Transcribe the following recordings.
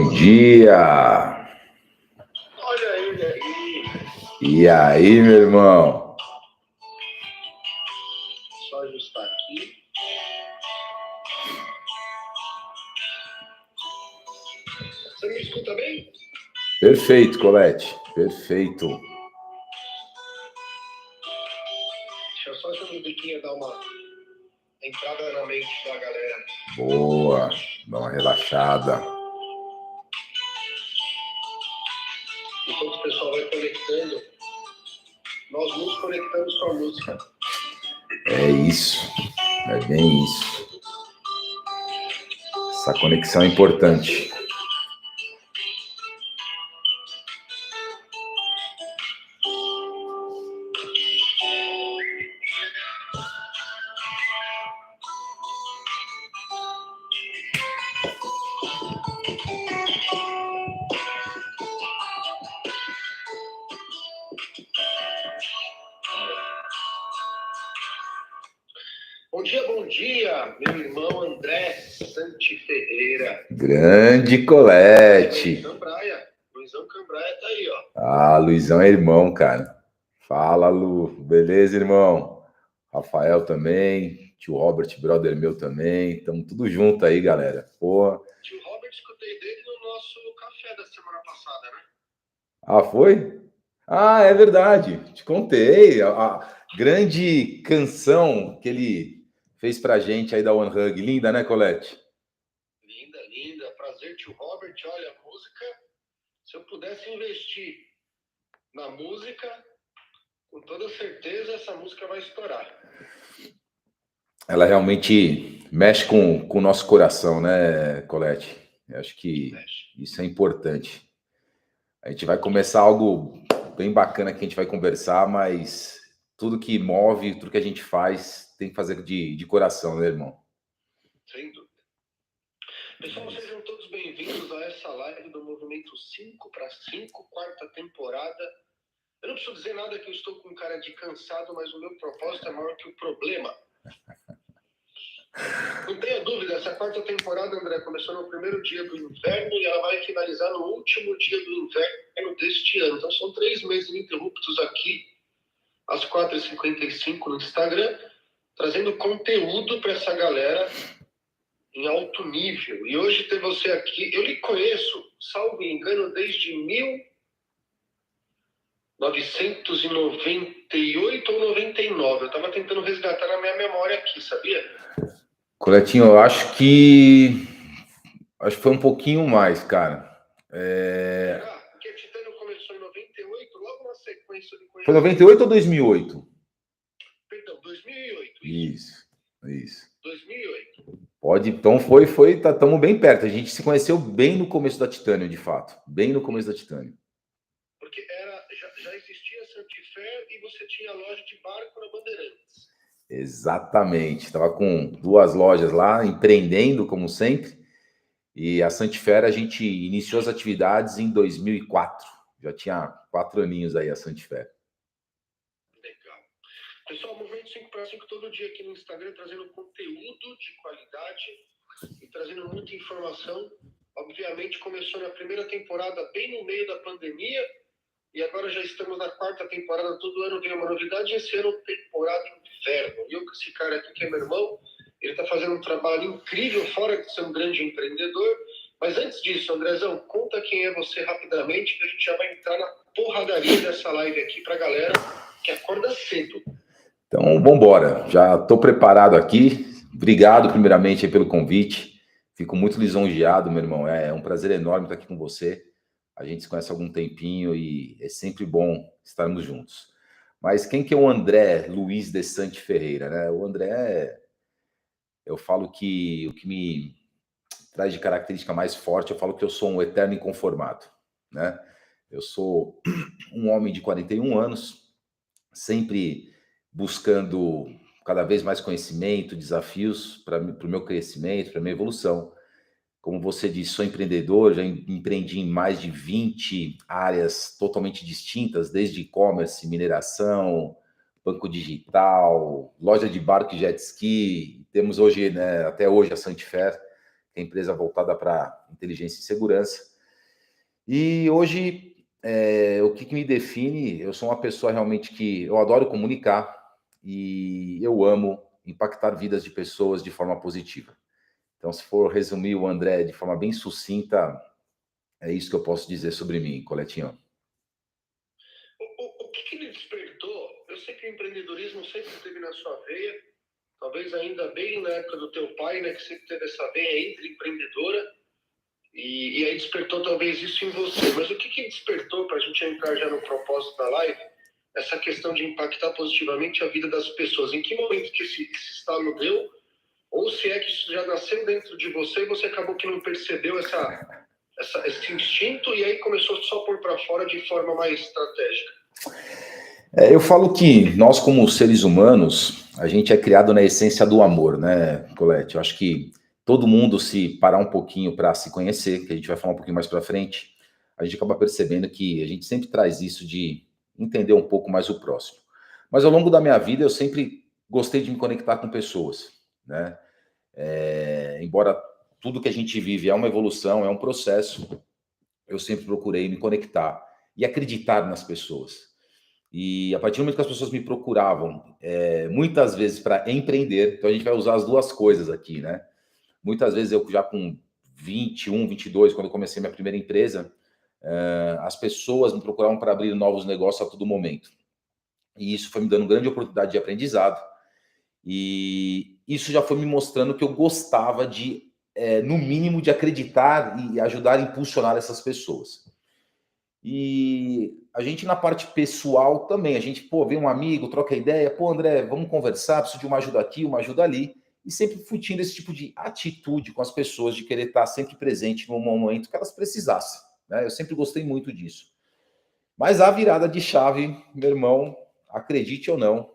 Bom dia! Olha ele aí. E aí, meu irmão? Só ajustar aqui. Você me escuta bem? Perfeito, Colete. Perfeito. Deixa eu só essa musiquinha dar uma entrada na mente da galera. Boa. Dá uma relaxada. Enquanto o pessoal vai conectando, nós nos conectamos com a música. É isso. É bem isso. Essa conexão é importante. Bom dia, meu irmão André Santi Ferreira. Grande Colete. Luizão Cambraia tá aí, ó. Ah, Luizão é irmão, cara. Fala, Lu. Beleza, irmão? Rafael também. Tio Robert, brother meu também. Tamo tudo junto aí, galera. Pô. Tio Robert, escutei dele no nosso café da semana passada, né? Ah, foi? Ah, é verdade. Te contei. A grande canção que ele fez pra gente aí da One Hug. Linda, né, Colete? Linda, linda. Prazer, tio Robert. Olha, a música, se eu pudesse investir na música, com toda certeza essa música vai estourar. Ela realmente mexe com o nosso coração, né, Colete? Eu acho que isso é importante. A gente vai começar algo bem bacana que a gente vai conversar, mas tudo que move, tudo que a gente faz, tem que fazer de coração, né, irmão? Sem dúvida. Pessoal, sejam todos bem-vindos a essa live do Movimento 5 para 5, quarta temporada. Eu não preciso dizer nada que eu estou com cara de cansado, mas o meu propósito é maior que o problema. Não tenha dúvida, essa quarta temporada, André, começou no primeiro dia do inverno e ela vai finalizar no último dia do inverno deste ano. Então são 3 meses ininterruptos aqui, às 4h55 no Instagram, trazendo conteúdo para essa galera em alto nível. E hoje ter você aqui, eu lhe conheço, salvo engano, desde 1998 ou 99. Eu estava tentando resgatar na minha memória aqui, sabia? Coletinho, eu acho que foi um pouquinho mais, cara. Porque a Titânio começou em 98, logo na sequência do conhecimento. Foi 98 ou 2008? Perdão, 2008. Isso. 2008. Pode, então estamos bem perto. A gente se conheceu bem no começo da Titânio, de fato. Bem no começo da Titânio. Porque já existia a Santifé e você tinha a loja de barco na Bandeirantes. Exatamente. Estava com 2 lojas lá, empreendendo, como sempre. E a Santifé, a gente iniciou as atividades em 2004. Já tinha 4 aninhos aí a Santifé. Legal. Pessoal, Movimento 5 para 5 todo dia aqui no Instagram, trazendo conteúdo de qualidade e trazendo muita informação. Obviamente, começou na primeira temporada, bem no meio da pandemia, e agora já estamos na quarta temporada. Todo ano vem uma novidade, e esse ano temporada inverno. E eu com esse cara aqui, que é meu irmão, ele está fazendo um trabalho incrível, fora de ser um grande empreendedor. Mas antes disso, Andrezão, conta quem é você rapidamente, que a gente já vai entrar na porradaria dessa live aqui para a galera que acorda cedo. Então, vamos embora. Já estou preparado aqui. Obrigado, primeiramente, pelo convite. Fico muito lisonjeado, meu irmão. É um prazer enorme estar aqui com você. A gente se conhece há algum tempinho e é sempre bom estarmos juntos. Mas quem que é o André Luiz de Santi Ferreira, né? O André, eu falo que o que me traz de característica mais forte, eu falo que eu sou um eterno inconformado, né? Eu sou um homem de 41 anos, sempre buscando cada vez mais conhecimento, desafios para o meu crescimento, para a minha evolução. Como você disse, sou empreendedor, já empreendi em mais de 20 áreas totalmente distintas, desde e-commerce, mineração, banco digital, loja de barco e jet ski. Temos hoje, né, até hoje, a Santifer, que é a empresa voltada para inteligência e segurança. E hoje, o que me define, eu sou uma pessoa realmente que eu adoro comunicar e eu amo impactar vidas de pessoas de forma positiva. Então, se for resumir o André de forma bem sucinta, é isso que eu posso dizer sobre mim, Coletinho. O que lhe despertou? Eu sei que o empreendedorismo sempre esteve na sua veia, talvez ainda bem na época do teu pai, né, que sempre teve essa veia empreendedora, e aí despertou talvez isso em você. Mas o que despertou, para a gente entrar já no propósito da live, essa questão de impactar positivamente a vida das pessoas? Em que momento que esse estalo deu? Ou se é que isso já nasceu dentro de você e você acabou que não percebeu esse instinto e aí começou só a pôr para fora de forma mais estratégica? Eu falo que nós, como seres humanos, a gente é criado na essência do amor, né, Colete? Eu acho que todo mundo, se parar um pouquinho para se conhecer, que a gente vai falar um pouquinho mais para frente, a gente acaba percebendo que a gente sempre traz isso de entender um pouco mais o próximo. Mas ao longo da minha vida, eu sempre gostei de me conectar com pessoas, né? Embora tudo que a gente vive é uma evolução, é um processo, eu sempre procurei me conectar e acreditar nas pessoas. E a partir do momento que as pessoas me procuravam, muitas vezes para empreender, então a gente vai usar as duas coisas aqui, né? Muitas vezes eu já com 21, 22, quando eu comecei minha primeira empresa, as pessoas me procuravam para abrir novos negócios a todo momento. E isso foi me dando grande oportunidade de aprendizado. E isso já foi me mostrando que eu gostava de, no mínimo, de acreditar e ajudar a impulsionar essas pessoas. E a gente na parte pessoal também, a gente, vê um amigo, troca ideia, André, vamos conversar, preciso de uma ajuda aqui, uma ajuda ali. E sempre fui tendo esse tipo de atitude com as pessoas, de querer estar sempre presente no momento que elas precisassem, né? Eu sempre gostei muito disso. Mas a virada de chave, meu irmão, acredite ou não,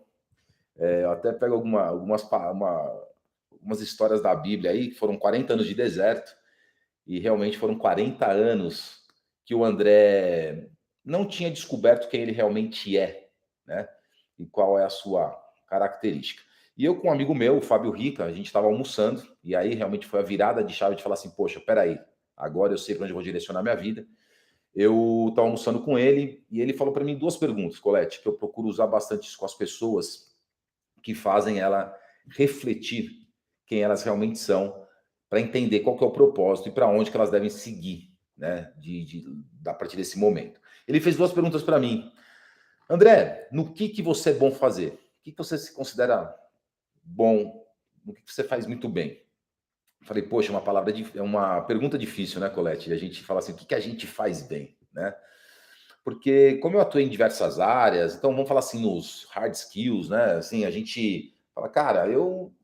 eu até pego algumas histórias da Bíblia aí, que foram 40 anos de deserto, e realmente foram 40 anos que o André não tinha descoberto quem ele realmente é, né? E qual é a sua característica. E eu com um amigo meu, o Fábio Rica, a gente estava almoçando, e aí realmente foi a virada de chave de falar assim, poxa, peraí, agora eu sei para onde eu vou direcionar minha vida. Eu estava almoçando com ele, e ele falou para mim duas perguntas, Colete, que eu procuro usar bastante isso com as pessoas, que fazem ela refletir quem elas realmente são, para entender qual que é o propósito e para onde que elas devem seguir, né, a partir desse momento. Ele fez duas perguntas para mim. André, no que você é bom fazer? O que você se considera bom? No que você faz muito bem? Falei, poxa, é uma pergunta difícil, né, Colete? E a gente fala assim, o que a gente faz bem, né? Porque como eu atuei em diversas áreas, então vamos falar assim nos hard skills, né? Assim, a gente fala, cara, eu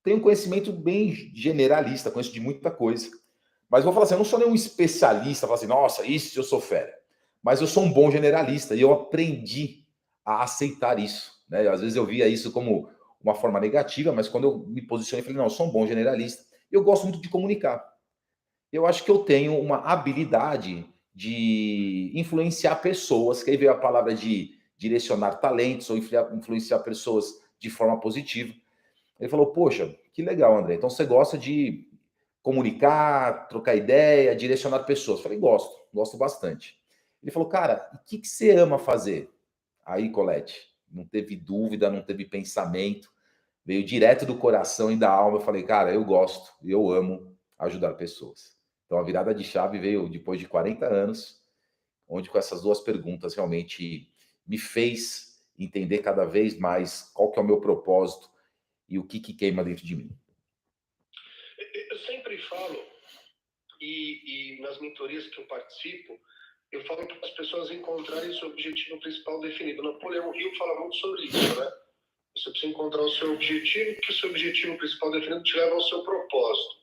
tenho um conhecimento bem generalista, conheço de muita coisa. Mas vou falar assim, eu não sou nenhum especialista, falar assim, nossa, isso eu sou fera. Mas eu sou um bom generalista e eu aprendi a aceitar isso, né? Às vezes eu via isso como uma forma negativa, mas quando eu me posicionei, falei, não, eu sou um bom generalista. Eu gosto muito de comunicar. Eu acho que eu tenho uma habilidade de influenciar pessoas, que aí veio a palavra de direcionar talentos ou influenciar pessoas de forma positiva. Ele falou, poxa, que legal, André. Então você gosta de comunicar, trocar ideia, direcionar pessoas. Eu falei, gosto bastante. Ele falou, cara, o que você ama fazer? Aí, Colete, não teve dúvida, não teve pensamento, veio direto do coração e da alma. Eu falei, cara, eu gosto, eu amo ajudar pessoas. Então a virada de chave veio depois de 40 anos, onde com essas duas perguntas realmente me fez entender cada vez mais qual que é o meu propósito e o que queima dentro de mim. Eu sempre falo, e nas mentorias que eu participo, eu falo para as pessoas encontrarem seu objetivo principal definido. Napoleão Hill fala muito sobre isso, né? Você precisa encontrar o seu objetivo, que o seu objetivo principal definido te leva ao seu propósito.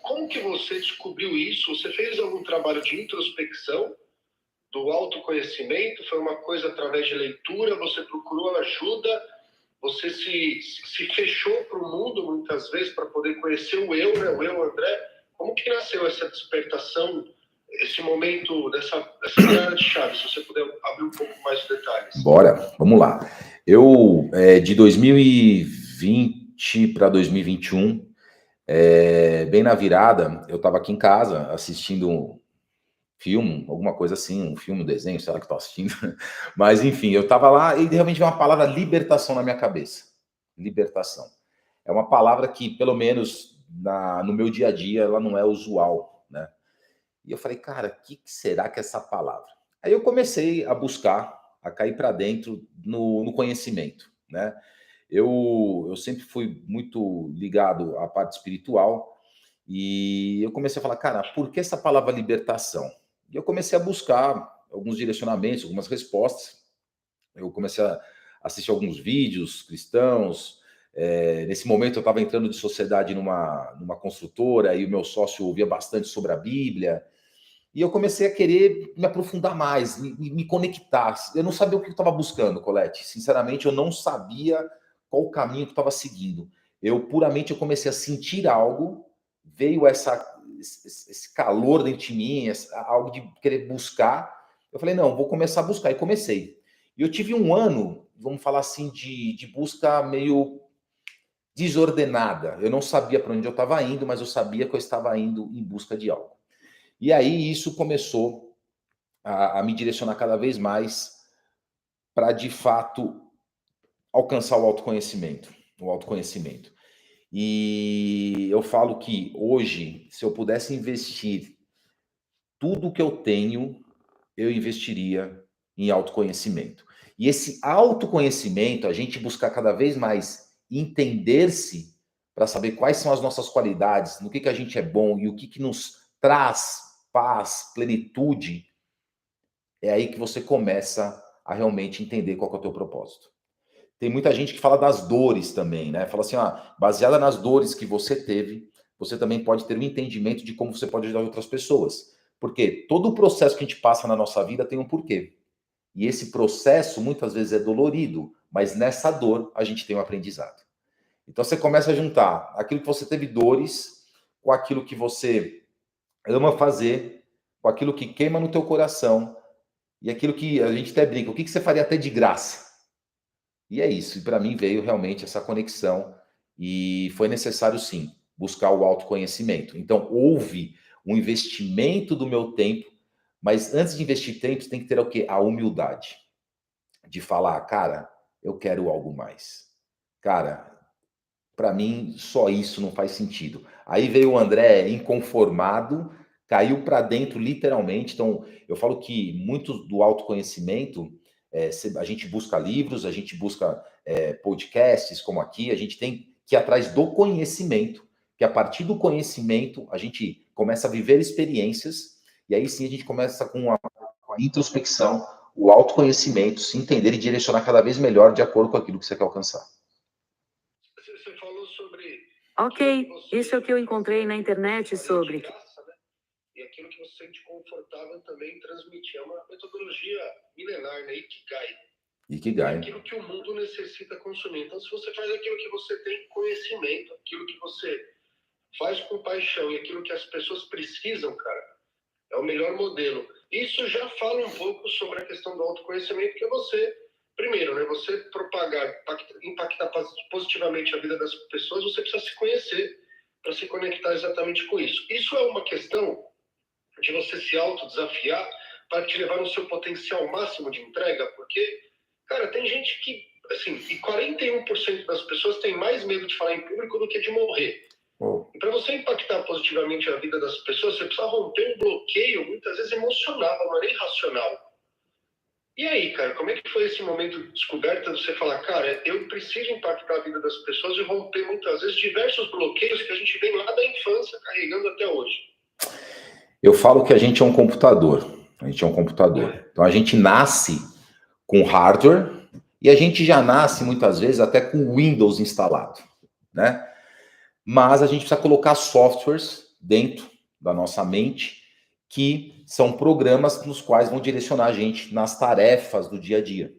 Como que você descobriu isso? Você fez algum trabalho de introspecção, do autoconhecimento? Foi uma coisa através de leitura? Você procurou ajuda? Você se fechou para o mundo muitas vezes para poder conhecer o eu, né? O eu, André. Como que nasceu essa despertação, esse momento dessa virada de chave? Se você puder abrir um pouco mais de detalhes. Bora, vamos lá. Eu, de 2020 para 2021, bem na virada, eu estava aqui em casa assistindo filme, alguma coisa assim, um filme, um desenho, sei lá que eu tô assistindo. Mas, enfim, eu estava lá e realmente veio uma palavra libertação na minha cabeça. Libertação. É uma palavra que, pelo menos no meu dia a dia, ela não é usual, né? E eu falei, cara, o que será que é essa palavra? Aí eu comecei a buscar, a cair para dentro no conhecimento, né? Eu sempre fui muito ligado à parte espiritual e eu comecei a falar, cara, por que essa palavra libertação? E eu comecei a buscar alguns direcionamentos, algumas respostas. Eu comecei a assistir alguns vídeos cristãos. Nesse momento eu estava entrando de sociedade numa construtora e o meu sócio ouvia bastante sobre a Bíblia. E eu comecei a querer me aprofundar mais, me conectar. Eu não sabia o que eu estava buscando, Colete. Sinceramente, eu não sabia qual o caminho que eu estava seguindo. Eu comecei a sentir algo, veio esse calor dentro de mim, algo de querer buscar. Eu falei, não, vou começar a buscar. E comecei. E eu tive um ano, vamos falar assim, de busca meio desordenada. Eu não sabia para onde eu estava indo, mas eu sabia que eu estava indo em busca de algo. E aí isso começou a me direcionar cada vez mais para, de fato, alcançar o autoconhecimento. O autoconhecimento. E eu falo que hoje, se eu pudesse investir tudo que eu tenho, eu investiria em autoconhecimento. E esse autoconhecimento, a gente buscar cada vez mais entender-se para saber quais são as nossas qualidades, no que a gente é bom e o que nos traz paz, plenitude, é aí que você começa a realmente entender qual que é o teu propósito. Tem muita gente que fala das dores também, né? Fala assim, baseada nas dores que você teve, você também pode ter um entendimento de como você pode ajudar outras pessoas. Porque todo o processo que a gente passa na nossa vida tem um porquê. E esse processo muitas vezes é dolorido, mas nessa dor a gente tem um aprendizado. Então você começa a juntar aquilo que você teve dores com aquilo que você ama fazer, com aquilo que queima no teu coração, e aquilo que a gente até brinca, o que você faria até de graça? E é isso. E para mim veio realmente essa conexão e foi necessário, sim, buscar o autoconhecimento. Então, houve um investimento do meu tempo, mas antes de investir tempo, tem que ter o quê? A humildade de falar, cara, eu quero algo mais. Cara, para mim, só isso não faz sentido. Aí veio o André inconformado, caiu para dentro literalmente. Então, eu falo que muito do autoconhecimento, a gente busca livros, a gente busca podcasts como aqui, a gente tem que ir atrás do conhecimento, que a partir do conhecimento a gente começa a viver experiências, e aí sim a gente começa com a introspecção, o autoconhecimento, se entender e direcionar cada vez melhor de acordo com aquilo que você quer alcançar. Você falou sobre. Ok, isso é o que eu encontrei na internet sobre. Graça, né? E aquilo que você sente confortável também transmitir. É uma metodologia milenar, né? Ikigai. Ikigai. É aquilo que o mundo necessita consumir. Então, se você faz aquilo que você tem conhecimento, aquilo que você faz com paixão e aquilo que as pessoas precisam, cara, é o melhor modelo. Isso já fala um pouco sobre a questão do autoconhecimento, que é você, primeiro, né, você propagar, impactar positivamente a vida das pessoas, você precisa se conhecer para se conectar exatamente com isso. Isso é uma questão de você se autodesafiar para te levar no seu potencial máximo de entrega, porque, cara, tem gente que, assim, e 41% das pessoas têm mais medo de falar em público do que de morrer. E para você impactar positivamente a vida das pessoas, você precisa romper um bloqueio, muitas vezes emocional, não é nem racional. E aí, cara, como é que foi esse momento de descoberta de você falar, cara, eu preciso impactar a vida das pessoas e romper muitas vezes diversos bloqueios que a gente vem lá da infância carregando até hoje? Eu falo que a gente é um computador. A gente é um computador. Então a gente nasce com hardware e a gente já nasce muitas vezes até com Windows instalado, né? Mas a gente precisa colocar softwares dentro da nossa mente que são programas nos quais vão direcionar a gente nas tarefas do dia a dia.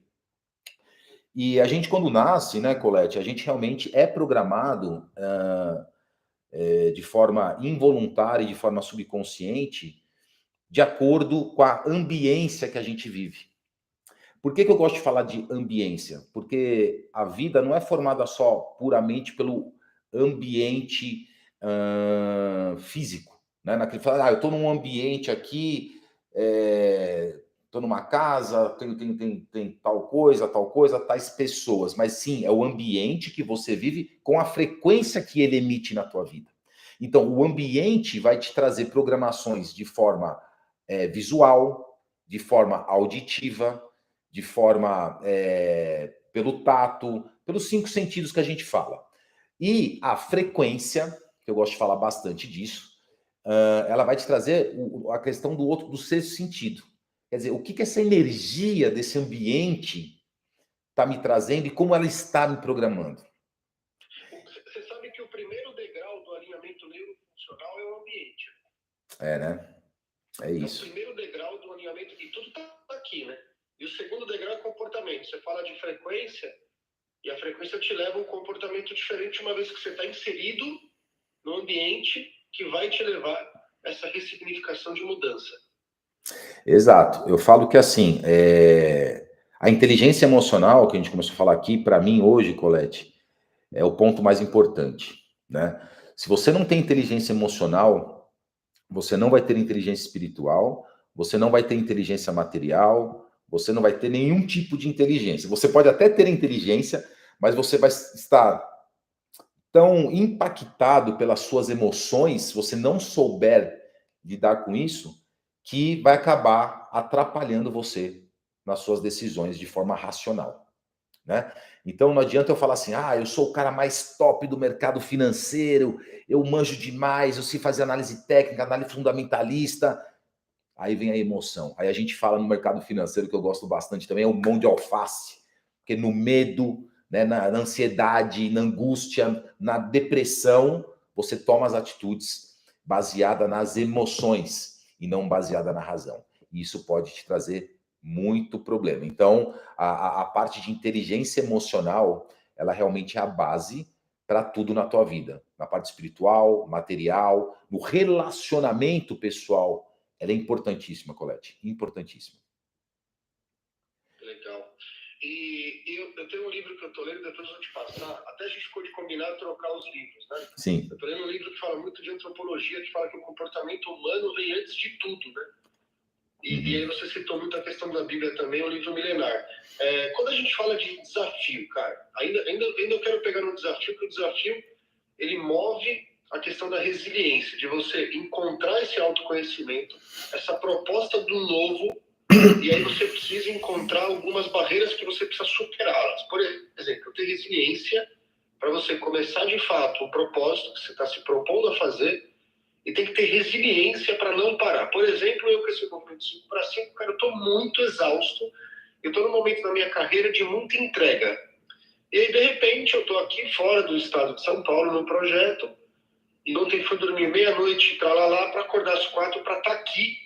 E a gente, quando nasce, né, Colete, a gente realmente é programado de forma involuntária e de forma subconsciente de acordo com a ambiência que a gente vive. Por que eu gosto de falar de ambiência? Porque a vida não é formada só puramente pelo ambiente físico. Né? Naquele falar, eu estou num ambiente aqui estou numa casa, tem tal coisa, tais pessoas, mas sim, é o ambiente que você vive com a frequência que ele emite na tua vida. Então, o ambiente vai te trazer programações de forma visual, de forma auditiva, de forma pelo tato, pelos 5 sentidos que a gente fala. E a frequência, que eu gosto de falar bastante disso, ela vai te trazer a questão do sexto sentido. Quer dizer, o que essa energia desse ambiente está me trazendo e como ela está me programando. Você sabe que o primeiro degrau do alinhamento neurofuncional é o ambiente. Né? É isso. É o primeiro degrau do alinhamento, e tudo está aqui, né? E o segundo degrau é comportamento. Você fala de frequência, e a frequência te leva a um comportamento diferente uma vez que você está inserido no ambiente que vai te levar a essa ressignificação de mudança. Exato. Eu falo que assim, a inteligência emocional, que a gente começou a falar aqui, para mim hoje, Colete, é o ponto mais importante, né? Se você não tem inteligência emocional, você não vai ter inteligência espiritual, você não vai ter inteligência material, você não vai ter nenhum tipo de inteligência. Você pode até ter inteligência, mas você vai estar tão impactado pelas suas emoções, se você não souber lidar com isso, que vai acabar atrapalhando você nas suas decisões de forma racional, né? Então não adianta eu falar assim, eu sou o cara mais top do mercado financeiro, eu manjo demais, eu sei fazer análise técnica, análise fundamentalista. Aí vem a emoção. Aí a gente fala no mercado financeiro, que eu gosto bastante também, é o mão de alface. Porque no medo, né, na ansiedade, na angústia, na depressão, você toma as atitudes baseadas nas emoções e não baseada na razão. E isso pode te trazer muito problema. Então, a parte de inteligência emocional, ela realmente é a base para tudo na tua vida. Na parte espiritual, material, no relacionamento pessoal. Ela é importantíssima, Colete. Importantíssima. Legal. E eu tenho um livro que eu estou lendo, depois eu vou te passar. Até a gente ficou de combinar trocar os livros, né? Sim. Eu estou lendo um livro que fala muito de antropologia, que fala que o comportamento humano vem antes de tudo, né? E aí você citou muito a questão da Bíblia também, o livro milenar. Quando a gente fala de desafio, cara, ainda eu quero pegar no desafio, porque o desafio, ele move a questão da resiliência, de você encontrar esse autoconhecimento, essa proposta do novo, e aí você precisa encontrar algumas barreiras que você precisa superá-las. Por exemplo, ter resiliência para você começar de fato o propósito que você está se propondo a fazer, e tem que ter resiliência para não parar. Por exemplo, eu com esse movimento 5x5, cara, eu estou muito exausto, eu estou num momento da minha carreira de muita entrega. E aí, de repente, eu estou aqui fora do estado de São Paulo, no projeto, e ontem fui dormir meia-noite, para acordar às 4 para estar aqui.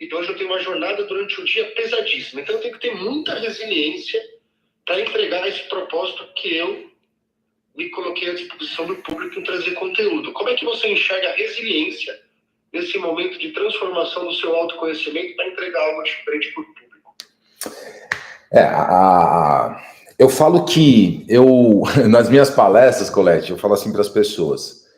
Então, hoje eu tenho uma jornada durante o dia pesadíssima. Então, eu tenho que ter muita resiliência para entregar esse propósito que eu me coloquei à disposição do público em trazer conteúdo. Como é que você enxerga a resiliência nesse momento de transformação do seu autoconhecimento para entregar algo diferente para o público? Eu falo que nas minhas palestras, Colete, eu falo assim para as pessoas,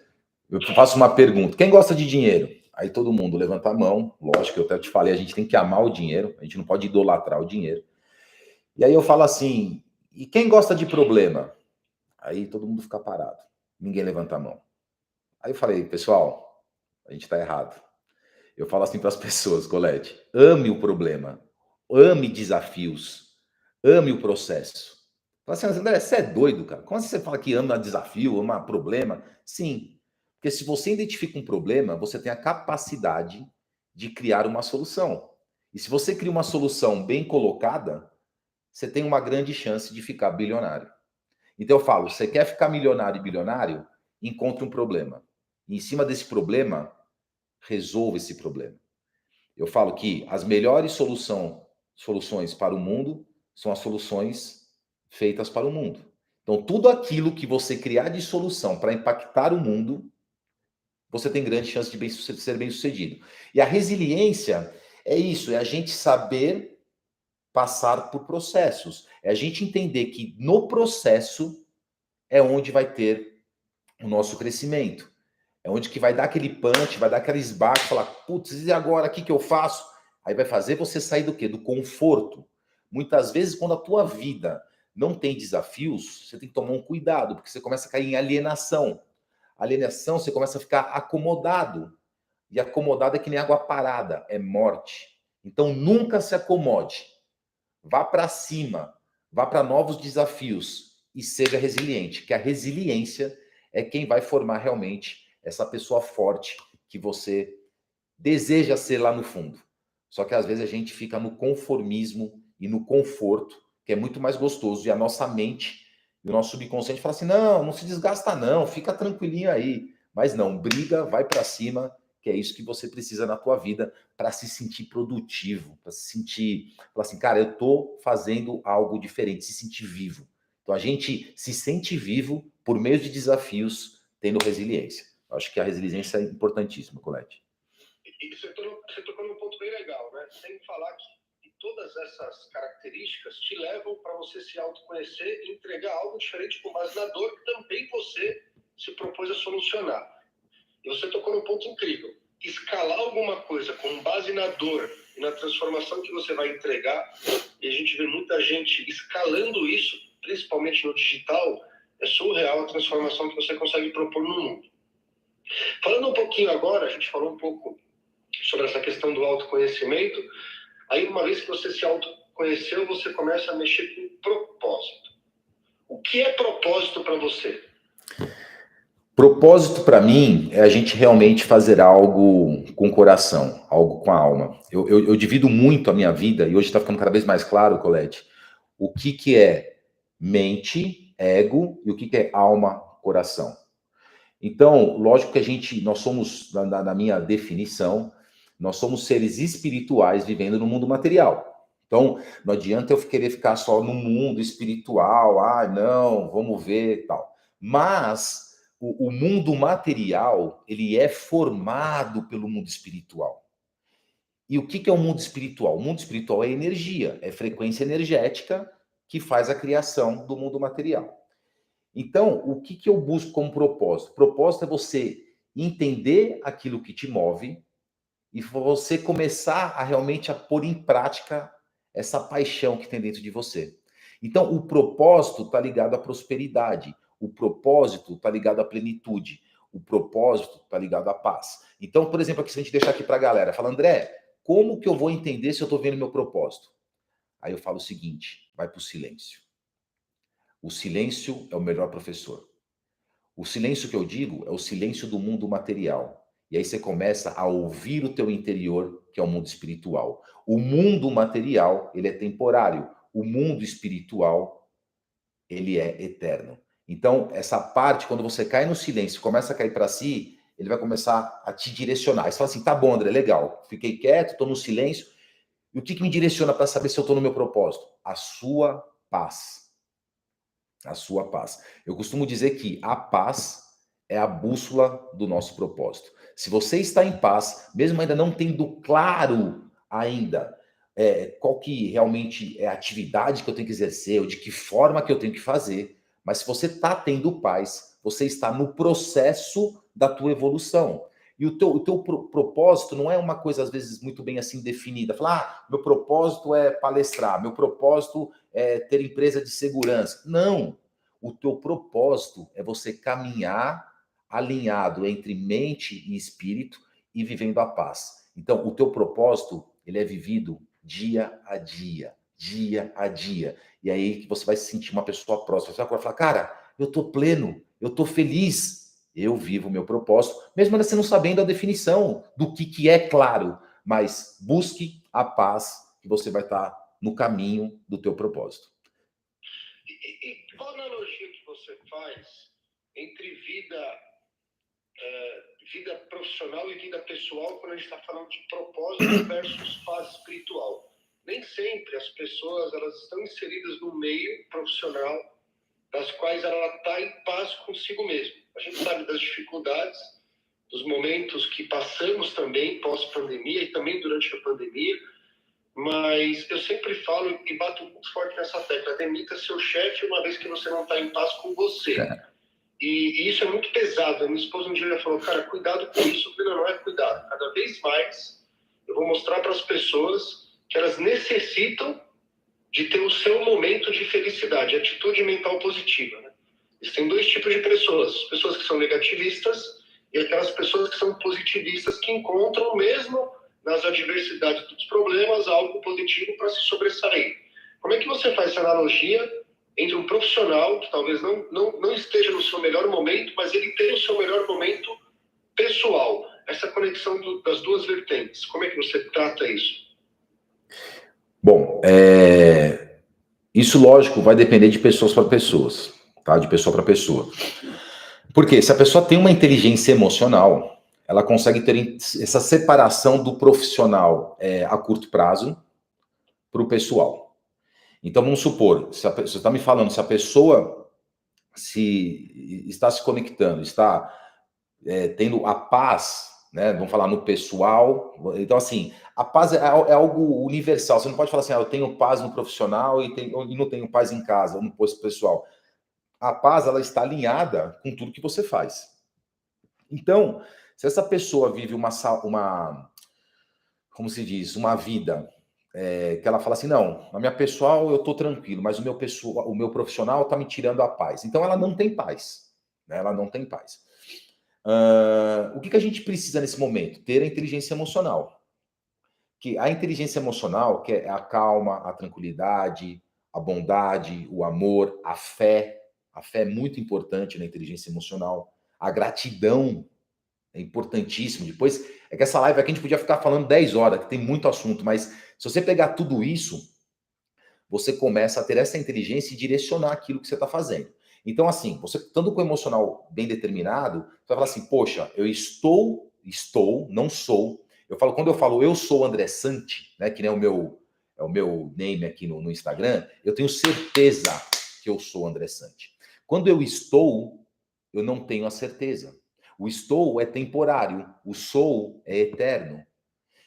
eu faço uma pergunta, quem gosta de dinheiro? Aí todo mundo levanta a mão, lógico, eu até te falei, a gente tem que amar o dinheiro, a gente não pode idolatrar o dinheiro. E aí eu falo assim, e quem gosta de problema? Aí todo mundo fica parado, ninguém levanta a mão. Aí eu falei, pessoal, a gente está errado. Eu falo assim para as pessoas, Colete, ame o problema, ame desafios, ame o processo. Fala assim, André, você é doido, cara? Como assim você fala que ama desafio, ama problema? Sim, porque se você identifica um problema, você tem a capacidade de criar uma solução. E se você cria uma solução bem colocada, você tem uma grande chance de ficar bilionário. Então eu falo, você quer ficar milionário e bilionário? Encontre um problema. E em cima desse problema, resolva esse problema. Eu falo que as melhores soluções para o mundo são as soluções feitas para o mundo. Então, tudo aquilo que você criar de solução para impactar o mundo, você tem grande chance de ser bem-sucedido. E a resiliência é isso, é a gente saber passar por processos. É a gente entender que no processo é onde vai ter o nosso crescimento. É onde que vai dar aquele punch, vai dar aquele esbarro, falar, putz, e agora, o que eu faço? Aí vai fazer você sair do quê? Do conforto. Muitas vezes, quando a tua vida não tem desafios, você tem que tomar um cuidado, porque você começa a cair em alienação. Alienação, você começa a ficar acomodado. E acomodado é que nem água parada, é morte. Então, nunca se acomode. Vá para cima, vá para novos desafios e seja resiliente, que a resiliência é quem vai formar realmente essa pessoa forte que você deseja ser lá no fundo. Só que às vezes a gente fica no conformismo e no conforto, que é muito mais gostoso, e a nossa mente e o nosso subconsciente fala assim: não, não se desgasta não, fica tranquilinho aí. Mas não, briga, vai para cima, que é isso que você precisa na tua vida para se sentir produtivo, para se sentir, falar assim, cara, eu tô fazendo algo diferente, se sentir vivo. Então a gente se sente vivo por meio de desafios, tendo resiliência. Eu acho que a resiliência é importantíssima, Colete. E você tocou num ponto bem legal, né? Sem falar que todas essas características te levam para você se autoconhecer e entregar algo diferente com base na dor que também você se propôs a solucionar. E você tocou num ponto incrível. Escalar alguma coisa com base na dor e na transformação que você vai entregar, e a gente vê muita gente escalando isso, principalmente no digital, é surreal a transformação que você consegue propor no mundo. Falando um pouquinho agora, a gente falou um pouco sobre essa questão do autoconhecimento. Aí, uma vez que você se autoconheceu, você começa a mexer com propósito. O que é propósito para você? Propósito para mim é a gente realmente fazer algo com o coração, algo com a alma. Eu divido muito a minha vida, e hoje está ficando cada vez mais claro, Colete, o que é mente, ego, e o que é alma, coração. Então, lógico que nós somos, na minha definição, nós somos seres espirituais vivendo no mundo material. Então, não adianta eu querer ficar só no mundo espiritual, não, vamos ver tal. Mas o mundo material, ele é formado pelo mundo espiritual. E o que é o mundo espiritual? O mundo espiritual é energia, é frequência energética que faz a criação do mundo material. Então, o que eu busco como propósito? Propósito é você entender aquilo que te move e você começar a realmente a pôr em prática essa paixão que tem dentro de você. Então, o propósito está ligado à prosperidade, o propósito está ligado à plenitude, o propósito está ligado à paz. Então, por exemplo, aqui, se a gente deixar aqui para a galera, fala, André, como que eu vou entender se eu estou vendo meu propósito? Aí eu falo o seguinte, vai para o silêncio. O silêncio é o melhor professor. O silêncio que eu digo é o silêncio do mundo material. E aí você começa a ouvir o teu interior, que é o mundo espiritual. O mundo material, ele é temporário. O mundo espiritual, ele é eterno. Então, essa parte, quando você cai no silêncio, começa a cair para si, ele vai começar a te direcionar. Aí você fala assim, tá bom, André, legal. Fiquei quieto, estou no silêncio. E o que me direciona para saber se eu estou no meu propósito? A sua paz. A sua paz. Eu costumo dizer que a paz é a bússola do nosso propósito. Se você está em paz, mesmo ainda não tendo claro ainda qual que realmente é a atividade que eu tenho que exercer, ou de que forma que eu tenho que fazer, mas se você está tendo paz, você está no processo da tua evolução. E o teu propósito não é uma coisa, às vezes, muito bem assim definida. Falar, meu propósito é palestrar, meu propósito é ter empresa de segurança. Não. O teu propósito é você caminhar alinhado entre mente e espírito e vivendo a paz. Então, o teu propósito, ele é vivido dia a dia, dia a dia. E aí que você vai se sentir uma pessoa próxima. Você vai falar, cara, eu tô pleno, eu tô feliz, eu vivo o meu propósito, mesmo você não sabendo a definição do que é claro, mas busque a paz que você vai estar no caminho do teu propósito. E qual a analogia que você faz entre vida profissional e vida pessoal quando a gente está falando de propósito versus paz espiritual? Nem sempre as pessoas elas estão inseridas no meio profissional das quais ela está em paz consigo mesma. A gente sabe das dificuldades, dos momentos que passamos também pós-pandemia e também durante a pandemia, mas eu sempre falo e bato muito forte nessa tecla: demita seu chefe uma vez que você não está em paz com você. E isso é muito pesado. A minha esposa um dia falou, cara, cuidado com isso. Eu falei, não é cuidado. Cada vez mais Eu vou mostrar para as pessoas que elas necessitam de ter o seu momento de felicidade, atitude mental positiva, né? Existem dois tipos de pessoas: as pessoas que são negativistas e aquelas pessoas que são positivistas, que encontram, mesmo nas adversidades dos problemas, algo positivo para se sobressair. Como é que você faz essa analogia entre um profissional que talvez não esteja no seu melhor momento, mas ele tem o seu melhor momento pessoal, essa conexão das duas vertentes? Como é que você trata isso? Bom, isso, lógico, vai depender de pessoas para pessoas, tá? De pessoa para pessoa. Porque se a pessoa tem uma inteligência emocional, ela consegue ter essa separação do profissional a curto prazo para o pessoal. Então, vamos supor, você está me falando, se a pessoa está se conectando, está tendo a paz, né? Vamos falar no pessoal. Então, assim, a paz é algo universal. Você não pode falar assim, eu tenho paz no profissional e não tenho paz em casa, ou no posto pessoal. A paz, ela está alinhada com tudo que você faz. Então, se essa pessoa vive como se diz, uma vida que ela fala assim, não, na minha pessoal eu estou tranquilo, mas o meu profissional está me tirando a paz. Então, ela não tem paz. Né? Ela não tem paz. O que a gente precisa nesse momento? Ter a inteligência emocional. Que a inteligência emocional, que é a calma, a tranquilidade, a bondade, o amor, a fé. A fé é muito importante na inteligência emocional. A gratidão é importantíssimo. Depois, é que essa live aqui a gente podia ficar falando 10 horas, que tem muito assunto, mas se você pegar tudo isso, você começa a ter essa inteligência e direcionar aquilo que você está fazendo. Então, assim, você estando com o emocional bem determinado, você vai falar assim, poxa, eu estou, não sou. Quando eu falo eu sou André Santi, né, que nem é o meu name aqui no Instagram, eu tenho certeza que eu sou André Santi. Quando eu estou, eu não tenho a certeza. O estou é temporário, o sou é eterno.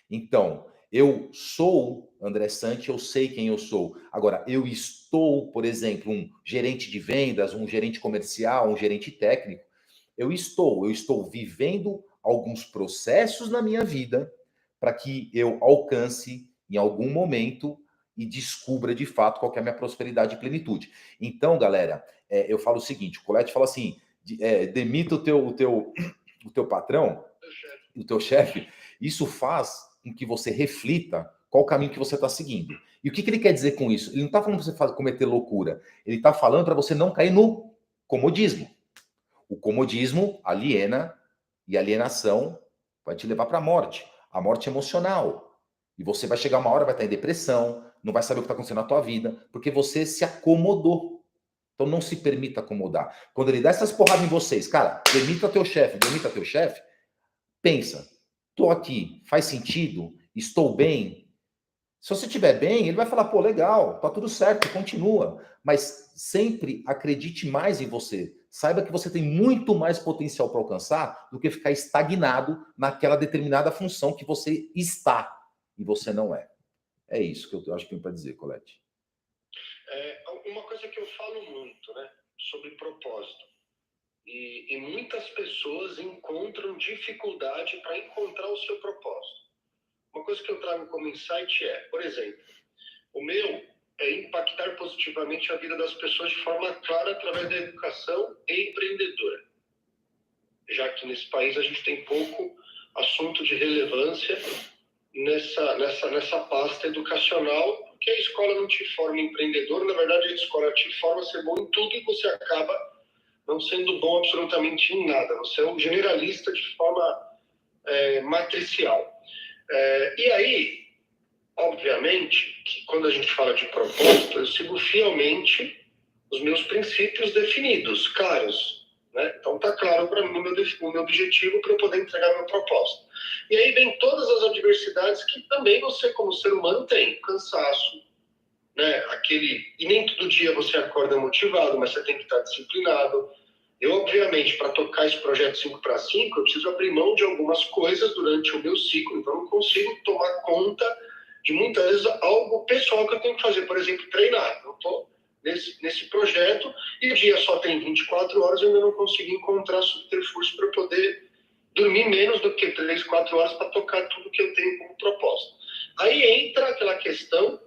Então, eu sou André Santi, eu sei quem eu sou. Agora, eu estou, por exemplo, um gerente de vendas, um gerente comercial, um gerente técnico. Eu estou vivendo alguns processos na minha vida para que eu alcance em algum momento e descubra de fato qual que é a minha prosperidade e plenitude. Então, galera, eu falo o seguinte, o Colette fala assim, demita o teu patrão, o teu chefe, isso faz com que você reflita qual o caminho que você está seguindo. E o que ele quer dizer com isso? Ele não está falando para você cometer loucura. Ele está falando para você não cair no comodismo. O comodismo aliena e alienação vai te levar para a morte emocional. E você vai chegar uma hora, vai estar em depressão, não vai saber o que está acontecendo na tua vida, porque você se acomodou. Então não se permita acomodar. Quando ele dá essas porradas em vocês, cara, demita teu chefe, pensa, estou aqui, faz sentido? Estou bem? Se você estiver bem, ele vai falar, pô, legal, tá tudo certo, continua. Mas sempre acredite mais em você. Saiba que você tem muito mais potencial para alcançar do que ficar estagnado naquela determinada função que você está e você não é. É isso que eu acho que tenho para dizer, Colette. Uma coisa que eu falo muito, né, sobre propósito. E muitas pessoas encontram dificuldade para encontrar o seu propósito. Uma coisa que eu trago como insight por exemplo, o meu é impactar positivamente a vida das pessoas de forma clara através da educação e empreendedora. Já que nesse país a gente tem pouco assunto de relevância nessa pasta educacional, porque a escola não te forma empreendedor, na verdade a escola te forma a ser bom em tudo e você acaba não sendo bom absolutamente em nada. Você é um generalista de forma matricial. E aí, obviamente, que quando a gente fala de propósito, eu sigo fielmente os meus princípios definidos, claros. Né? Então está claro para mim o meu objetivo para eu poder entregar meu propósito. E aí vem todas as adversidades que também você, como ser humano, tem. Cansaço, né? E nem todo dia você acorda motivado, mas você tem que estar disciplinado. Eu, obviamente, para tocar esse projeto 5 para 5, eu preciso abrir mão de algumas coisas durante o meu ciclo. Então, eu não consigo tomar conta de, muitas vezes, algo pessoal que eu tenho que fazer. Por exemplo, treinar. Eu estou nesse projeto e o dia só tem 24 horas e eu ainda não consigo encontrar subterfúgio para poder dormir menos do que 3, 4 horas para tocar tudo que eu tenho como propósito. Aí entra aquela questão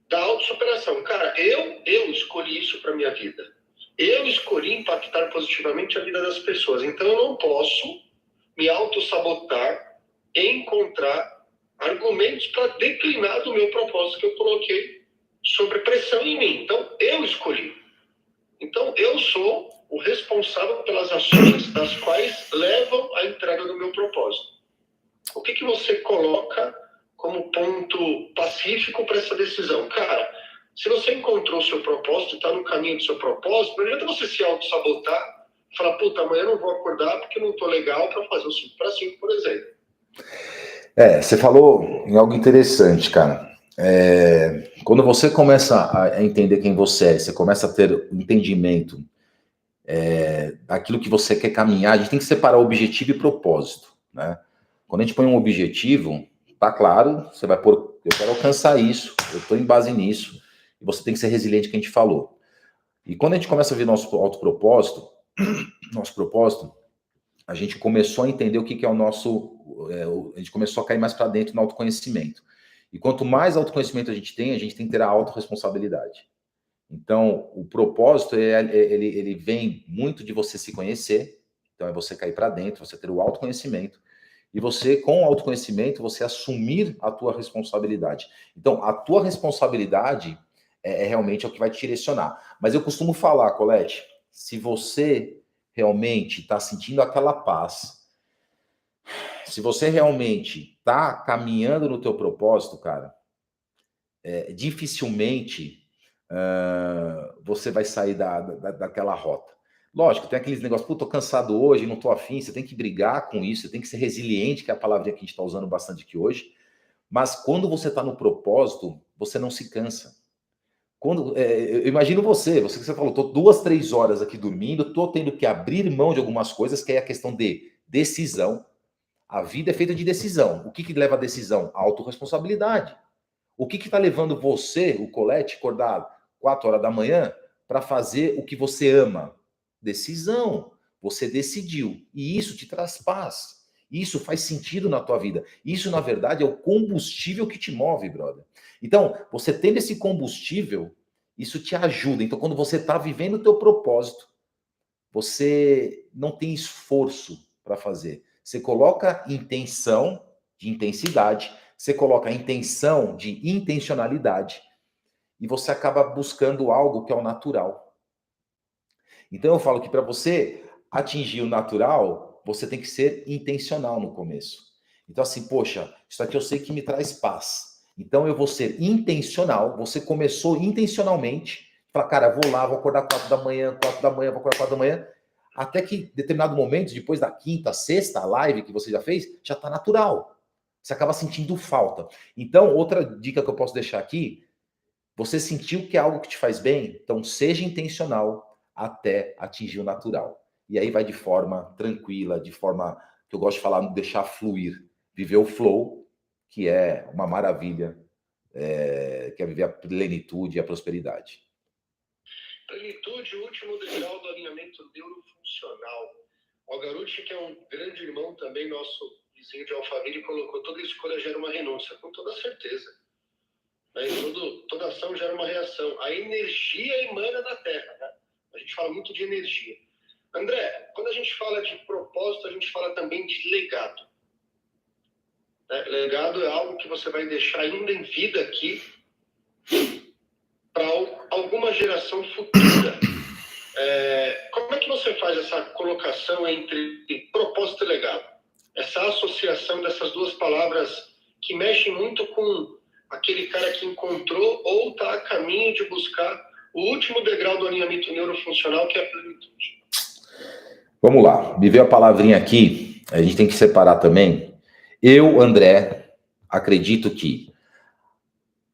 da autossuperação. Cara, eu escolhi isso para minha vida. Eu escolhi impactar positivamente a vida das pessoas. Então eu não posso me autossabotar e encontrar argumentos para declinar do meu propósito que eu coloquei sobre pressão em mim. Então eu escolhi. Então eu sou o responsável pelas ações das quais levam à entrega do meu propósito. O que você coloca como ponto pacífico para essa decisão? Cara, se você encontrou o seu propósito, está no caminho do seu propósito, não adianta você se auto-sabotar e falar, puta, amanhã eu não vou acordar porque não estou legal para fazer o 5 para 5, por exemplo. Você falou em algo interessante, cara. Quando você começa a entender quem você é, você começa a ter entendimento daquilo que você quer caminhar, a gente tem que separar objetivo e propósito, né? Quando a gente põe um objetivo, tá claro, você vai pôr, eu quero alcançar isso, eu estou em base nisso, e você tem que ser resiliente, que a gente falou. E quando a gente começa a ver nosso propósito, a gente começou a entender o que é o nosso, a gente começou a cair mais para dentro no autoconhecimento. E quanto mais autoconhecimento a gente tem que ter a autorresponsabilidade. Então, o propósito, ele vem muito de você se conhecer, então é você cair para dentro, você ter o autoconhecimento, e você, com o autoconhecimento, você assumir a tua responsabilidade. Então, a tua responsabilidade realmente é o que vai te direcionar. Mas eu costumo falar, Colete, se você realmente está sentindo aquela paz, se você realmente está caminhando no teu propósito, cara, dificilmente você vai sair daquela rota. Lógico, tem aqueles negócios, tô cansado hoje, não tô afim, você tem que brigar com isso, você tem que ser resiliente, que é a palavrinha que a gente está usando bastante aqui hoje, mas quando você está no propósito, você não se cansa. Eu imagino você que você falou, tô 2, 3 horas aqui dormindo, tô tendo que abrir mão de algumas coisas, que é a questão de decisão. A vida é feita de decisão. O que leva a decisão? A autorresponsabilidade. O que está levando você, o Colete, acordar 4 horas da manhã para fazer o que você ama? Decisão. Você decidiu. E isso te traz paz. Isso faz sentido na tua vida. Isso, na verdade, é o combustível que te move, brother. Então, você tendo esse combustível, isso te ajuda. Então, quando você está vivendo o teu propósito, você não tem esforço para fazer. Você coloca intenção, de intensidade, você coloca intenção de intencionalidade e você acaba buscando algo que é o natural. Então eu falo que para você atingir o natural, você tem que ser intencional no começo. Então assim, poxa, isso aqui eu sei que me traz paz. Então eu vou ser intencional, você começou intencionalmente, fala, cara, vou lá, vou acordar 4 da manhã, vou acordar 4 da manhã, até que em determinado momento, depois da quinta, sexta live que você já fez, já está natural. Você acaba sentindo falta. Então, outra dica que eu posso deixar aqui, você sentiu que é algo que te faz bem? Então, seja intencional até atingir o natural. E aí vai de forma tranquila, de forma que eu gosto de falar, deixar fluir. Viver o flow, que é uma maravilha, que é viver a plenitude e a prosperidade. Plenitude, o último degrau do alinhamento neurofuncional. O Algarucci, que é um grande irmão também, nosso vizinho de Alphaville, colocou: toda escolha gera uma renúncia. Com toda certeza. Toda ação gera uma reação. A energia emana da Terra, né? A gente fala muito de energia. André, quando a gente fala de propósito, a gente fala também de legado. Legado é algo que você vai deixar ainda em vida aqui para alguma geração futura. Como é que você faz essa colocação entre propósito e legado? Essa associação dessas duas palavras que mexem muito com aquele cara que encontrou ou está a caminho de buscar o último degrau do alinhamento neurofuncional, que é a plenitude. Vamos lá, me veio a palavrinha aqui, a gente tem que separar também. Eu, André, acredito que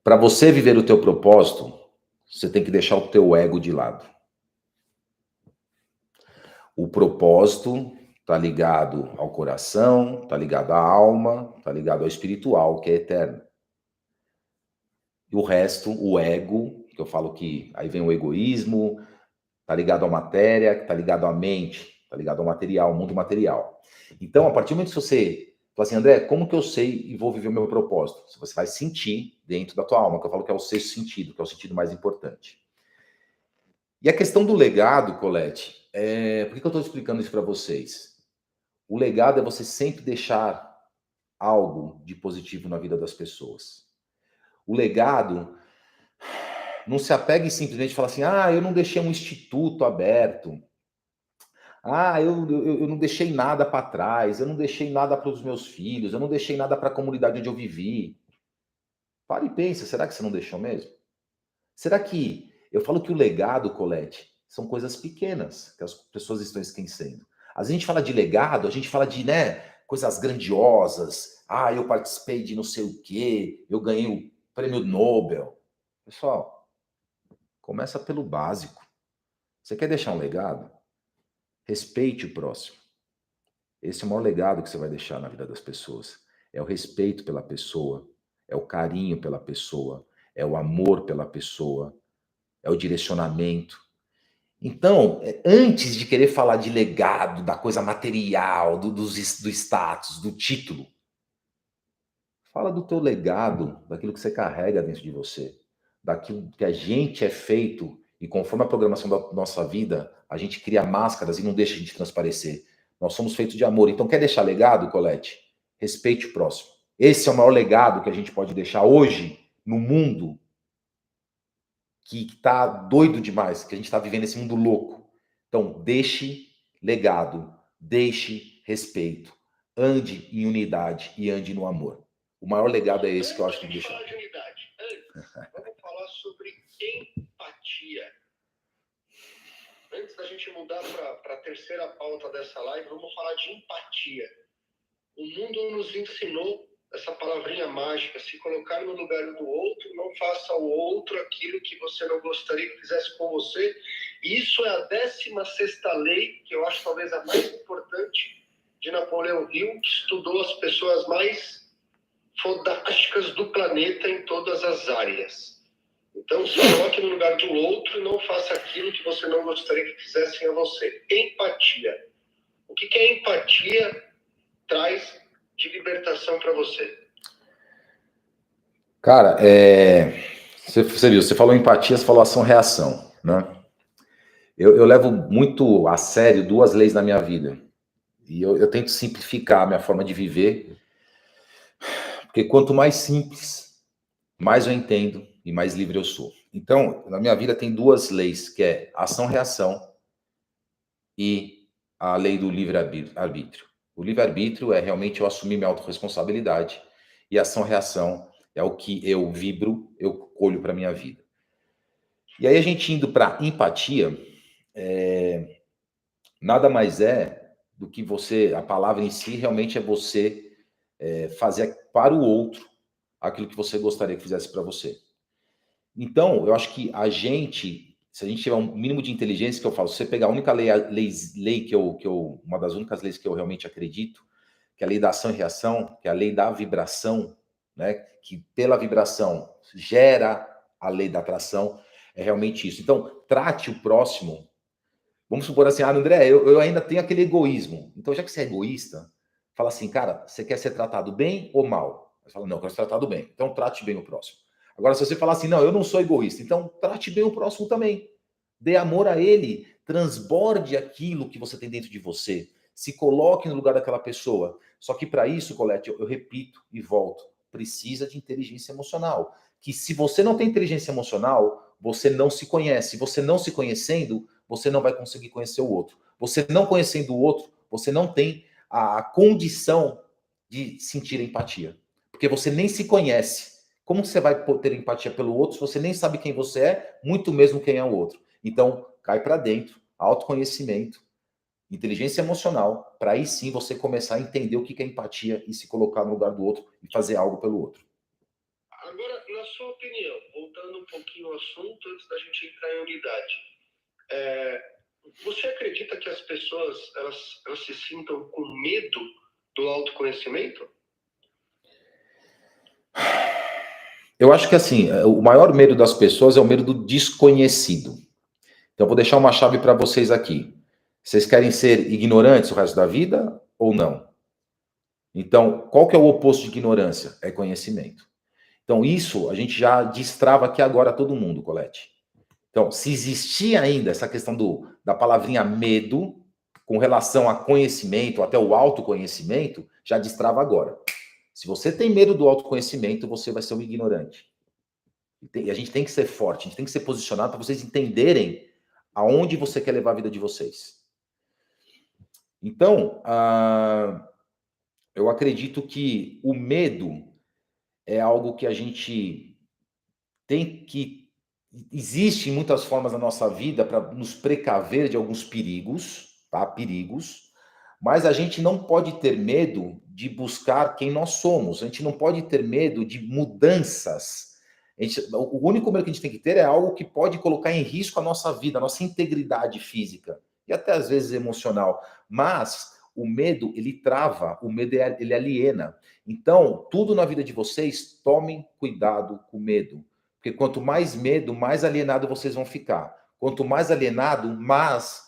para você viver o teu propósito, você tem que deixar o teu ego de lado. O propósito está ligado ao coração, está ligado à alma, está ligado ao espiritual, que é eterno. E o resto, o ego, que eu falo que aí vem o egoísmo, está ligado à matéria, está ligado à mente, tá ligado ao material, ao mundo material. Então, a partir do momento que você fala assim, André, como que eu sei e vou viver o meu propósito? Você vai sentir dentro da tua alma, que eu falo que é o sexto sentido, que é o sentido mais importante. E a questão do legado, Colete, por que eu estou explicando isso para vocês? O legado é você sempre deixar algo de positivo na vida das pessoas. O legado não se apegue simplesmente a falar assim, eu não deixei um instituto aberto, eu não deixei nada para trás, eu não deixei nada para os meus filhos, eu não deixei nada para a comunidade onde eu vivi. Para e pensa, será que você não deixou mesmo? Será que... Eu falo que o legado, Colete, são coisas pequenas que as pessoas estão esquecendo. Às vezes a gente fala de legado, a gente fala de, coisas grandiosas. Eu participei de não sei o quê, eu ganhei o prêmio Nobel. Pessoal, começa pelo básico. Você quer deixar um legado? Respeite o próximo. Esse é o maior legado que você vai deixar na vida das pessoas. É o respeito pela pessoa, é o carinho pela pessoa, é o amor pela pessoa, é o direcionamento. Então, antes de querer falar de legado, da coisa material, do status, do título, fala do teu legado, daquilo que você carrega dentro de você, daquilo que a gente é feito, e conforme a programação da nossa vida, a gente cria máscaras e não deixa a gente transparecer. Nós somos feitos de amor. Então, quer deixar legado, Colete? Respeite o próximo. Esse é o maior legado que a gente pode deixar hoje no mundo que tá doido demais, que a gente tá vivendo esse mundo louco. Então, deixe legado, deixe respeito, ande em unidade e ande no amor. O maior legado é esse que eu acho que deixa. Falar de unidade. Vamos falar sobre empatia. Antes da gente mudar para a terceira pauta dessa live, vamos falar de empatia. O mundo nos ensinou essa palavrinha mágica, se colocar no lugar do outro, não faça ao outro aquilo que você não gostaria que fizesse com você. E isso é a 16ª lei, que eu acho talvez a mais importante, de Napoleão Hill, que estudou as pessoas mais fodásticas do planeta em todas as áreas. Então, se coloque no lugar do outro e não faça aquilo que você não gostaria que fizessem a você. Empatia. O que a empatia traz de libertação para você? Cara, você viu, você falou empatia, você falou ação-reação, né? Eu levo muito a sério 2 leis na minha vida. E eu tento simplificar a minha forma de viver, porque quanto mais simples, mais eu entendo e mais livre eu sou. Então, na minha vida tem 2 leis, que é ação-reação e a lei do livre-arbítrio. O livre-arbítrio é realmente eu assumir minha autorresponsabilidade, e ação-reação é o que eu vibro, eu colho para minha vida. E aí a gente indo para empatia, nada mais é do que a palavra em si realmente é você fazer para o outro aquilo que você gostaria que fizesse para você. Então, eu acho que se a gente tiver um mínimo de inteligência, que eu falo, se você pegar a única lei que uma das únicas leis que eu realmente acredito, que é a lei da ação e reação, que é a lei da vibração, né? Que pela vibração gera a lei da atração, é realmente isso. Então, trate o próximo. Vamos supor assim, André, eu ainda tenho aquele egoísmo. Então, já que você é egoísta, fala assim, cara, você quer ser tratado bem ou mal? Você fala, não, eu quero ser tratado bem. Então, trate bem o próximo. Agora, se você falar assim, não, eu não sou egoísta, então trate bem o próximo também. Dê amor a ele, transborde aquilo que você tem dentro de você. Se coloque no lugar daquela pessoa. Só que para isso, Colete, eu repito e volto, precisa de inteligência emocional. Que se você não tem inteligência emocional, você não se conhece. Você não se conhecendo, você não vai conseguir conhecer o outro. Você não conhecendo o outro, você não tem a condição de sentir empatia. Porque você nem se conhece. Como você vai ter empatia pelo outro se você nem sabe quem você é, muito mesmo quem é o outro? Então, cai para dentro, autoconhecimento, inteligência emocional, para aí sim você começar a entender o que é empatia e se colocar no lugar do outro e fazer algo pelo outro. Agora, na sua opinião, voltando um pouquinho ao assunto, antes da gente entrar em unidade, você acredita que as pessoas elas se sintam com medo do autoconhecimento? Eu acho que assim, o maior medo das pessoas é o medo do desconhecido. Então, eu vou deixar uma chave para vocês aqui. Vocês querem ser ignorantes o resto da vida ou não? Então, qual que é o oposto de ignorância? É conhecimento. Então, isso a gente já destrava aqui agora todo mundo, Colete. Então, se existia ainda essa questão da palavrinha medo com relação a conhecimento, até o autoconhecimento, já destrava agora. Se você tem medo do autoconhecimento, você vai ser um ignorante. E a gente tem que ser forte, a gente tem que ser posicionado para vocês entenderem aonde você quer levar a vida de vocês. Então, eu acredito que o medo é algo que a gente tem que... Existe em muitas formas na nossa vida para nos precaver de alguns perigos, tá? Perigos. Mas a gente não pode ter medo de buscar quem nós somos. A gente não pode ter medo de mudanças. O único medo que a gente tem que ter é algo que pode colocar em risco a nossa vida, a nossa integridade física e até às vezes emocional. Mas o medo, ele trava, o medo, ele aliena. Então, tudo na vida de vocês, tomem cuidado com o medo. Porque quanto mais medo, mais alienado vocês vão ficar. Quanto mais alienado, mais